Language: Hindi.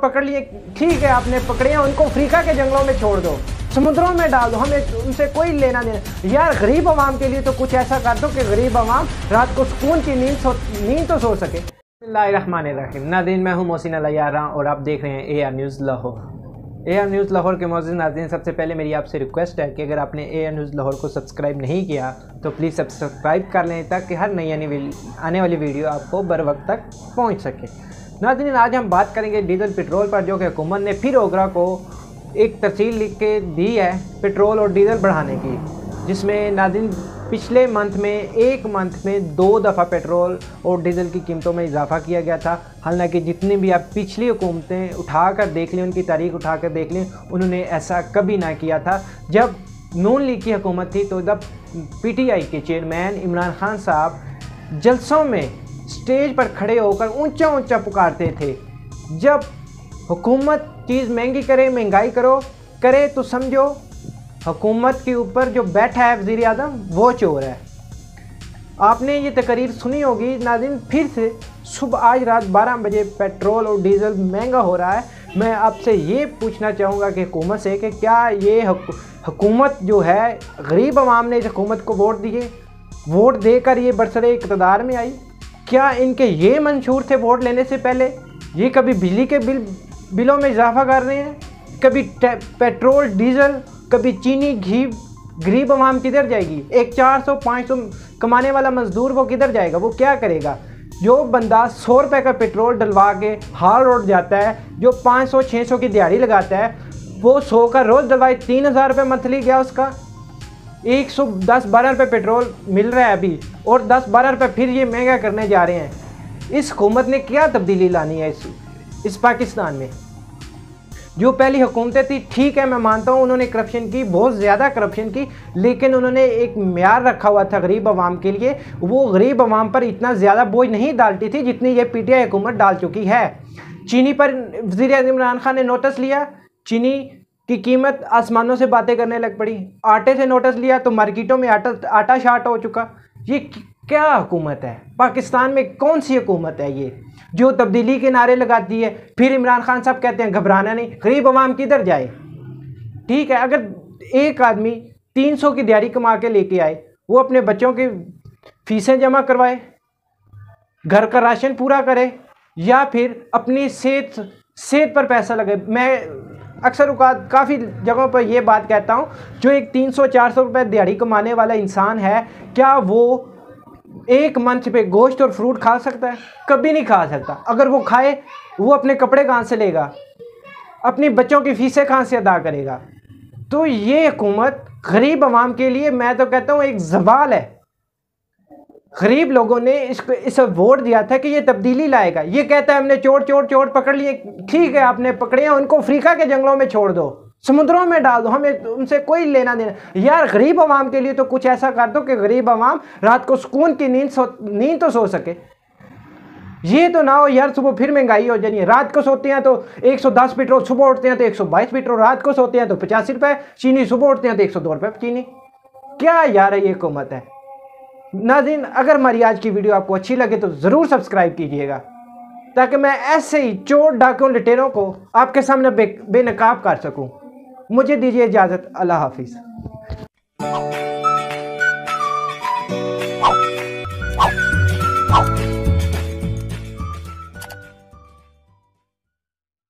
पकड़ लिए, ठीक है आपने पकड़े हैं, उनको अफ्रीका के जंगलों में छोड़ दो, समुद्रों में डाल दो, हमें उनसे कोई लेना देना। यार गरीब आवाम के लिए तो कुछ ऐसा कर दो कि गरीब आवाम रात को सुकून की नींद तो सो सके। बिस्मिल्लाहिर्रहमानिर्रहीम। नाज़रीन, मैं हूँ मोहसिन अल-अय्यारा और आप देख रहे हैं AR news Lahore. AR news Lahore के मौजूद नाज़रीन, सबसे पहले मेरी आपसे रिक्वेस्ट है कि अगर आपने AR न्यूज़ लाहौर को सब्सक्राइब नहीं किया तो प्लीज़ सब्सक्राइब कर लें ताकि हर नई आने वाली वीडियो आपको बर वक्त तक पहुँच सके। नाज़रीन, आज हम बात करेंगे डीजल पेट्रोल पर, जो कि हुकूमत ने फिर ओगरा को एक तरसील लिख के दी है पेट्रोल और डीजल बढ़ाने की, जिसमें नाज़रीन पिछले एक मंथ में 2 दफ़ा पेट्रोल और डीज़ल की कीमतों में इजाफा किया गया था। हालांकि जितनी भी आप पिछली हुकूमतें उठा कर देख लें, उनकी तारीख उठा कर देख लें, उन्होंने ऐसा कभी ना किया था। जब नून लीग की हुकूमत थी तो जब PTI के चेयरमैन इमरान खान साहब जलसों में स्टेज पर खड़े होकर ऊंचा ऊंचा पुकारते थे, जब हुकूमत चीज़ महंगी करे, महंगाई करे तो समझो हुकूमत के ऊपर जो बैठा है वज़ीर आज़म वो चोर है। आपने ये तकरीर सुनी होगी नाज़रीन, फिर से सुबह आज रात 12 बजे पेट्रोल और डीज़ल महंगा हो रहा है। मैं आपसे ये पूछना चाहूँगा कि हुकूमत से कि क्या ये हुकूमत जो है, गरीब आवाम ने इस हुकूमत को वोट देकर ये बरसरे इक़्तिदार में आई? क्या इनके ये मंशूर थे वोट लेने से पहले? ये कभी बिजली के बिलों में इजाफा कर रहे हैं, कभी पेट्रोल डीजल, कभी चीनी घी। गरीब आवाम किधर जाएगी? एक 400-500 कमाने वाला मजदूर वो किधर जाएगा? वो क्या करेगा? जो बंदा 100 रुपये का पेट्रोल डलवा के हाल रोड जाता है, जो 500-600 की दिहाड़ी लगाता है, वो 100 का रोज़ डलवाए 3000 रुपये मंथली गया उसका। 110-12 रुपये पेट्रोल मिल रहा है अभी, और 10-12 रुपये फिर ये महंगा करने जा रहे हैं। इस हुकूमत ने क्या तब्दीली लानी है इस पाकिस्तान में? जो पहली हुकूमतें थी, ठीक है मैं मानता हूँ उन्होंने करप्शन की, बहुत ज़्यादा करप्शन की, लेकिन उन्होंने एक म्यार रखा हुआ था गरीब आवाम के लिए। वो गरीब आवाम पर इतना ज़्यादा बोझ नहीं डालती थी जितनी ये PTI हुकूमत डाल चुकी है। चीनी पर वज़ीर आज़म इमरान खान ने नोटिस लिया, चीनी की कीमत आसमानों से बातें करने लग पड़ी। आटे से नोटिस लिया तो मार्केटों में आटा शार्ट हो चुका। ये क्या हुकूमत है? पाकिस्तान में कौन सी हुकूमत है ये जो तब्दीली के नारे लगाती है? फिर इमरान खान साहब कहते हैं घबराना नहीं, गरीब आवाम किधर जाए? ठीक है, अगर एक आदमी 300 की दिहाड़ी कमा के लेके आए, वो अपने बच्चों की फीसें जमा करवाए, घर का राशन पूरा करे, या फिर अपनी सेहत पर पैसा लगे। मैं अक्सर काफ़ी जगहों पर यह बात कहता हूँ, जो एक 300-400 रुपये दिहाड़ी कमाने वाला इंसान है, क्या वो एक मंथ पे गोश्त और फ्रूट खा सकता है? कभी नहीं खा सकता। अगर वो खाए, वो अपने कपड़े कहाँ से लेगा? अपने बच्चों की फीसें कहाँ से अदा करेगा? तो ये हुकूमत गरीब आवाम के लिए, मैं तो कहता हूँ, एक ज़वाल है। गरीब लोगों ने इसे वोट दिया था कि ये तब्दीली लाएगा। ये कहता है हमने चोर पकड़ लिए, ठीक है आपने पकड़े हैं, उनको अफ्रीका के जंगलों में छोड़ दो, समुद्रों में डाल दो, हमें उनसे कोई लेना देना। यार गरीब आवाम के लिए तो कुछ ऐसा कर दो कि गरीब आवाम रात को सुकून की नींद तो सो सके। ये तो ना हो यार, सुबह फिर महंगाई हो जानी है। रात को सोते हैं तो 110 पेट्रोल, सुबह उठते हैं तो 122 पेट्रोल, रात को सोते हैं तो 85 रुपये चीनी, सुबह उठते हैं तो 102 रुपये चीनी। क्या यार ये हुकूमत है? नाज़रीन, अगर हमारी आज की वीडियो आपको अच्छी लगे तो ज़रूर सब्सक्राइब कीजिएगा, ताकि मैं ऐसे ही चोर डाकुओं लुटेरों को आपके सामने बेनकाब कर सकूं। मुझे दीजिए इजाज़त। अल्लाह हाफिज़।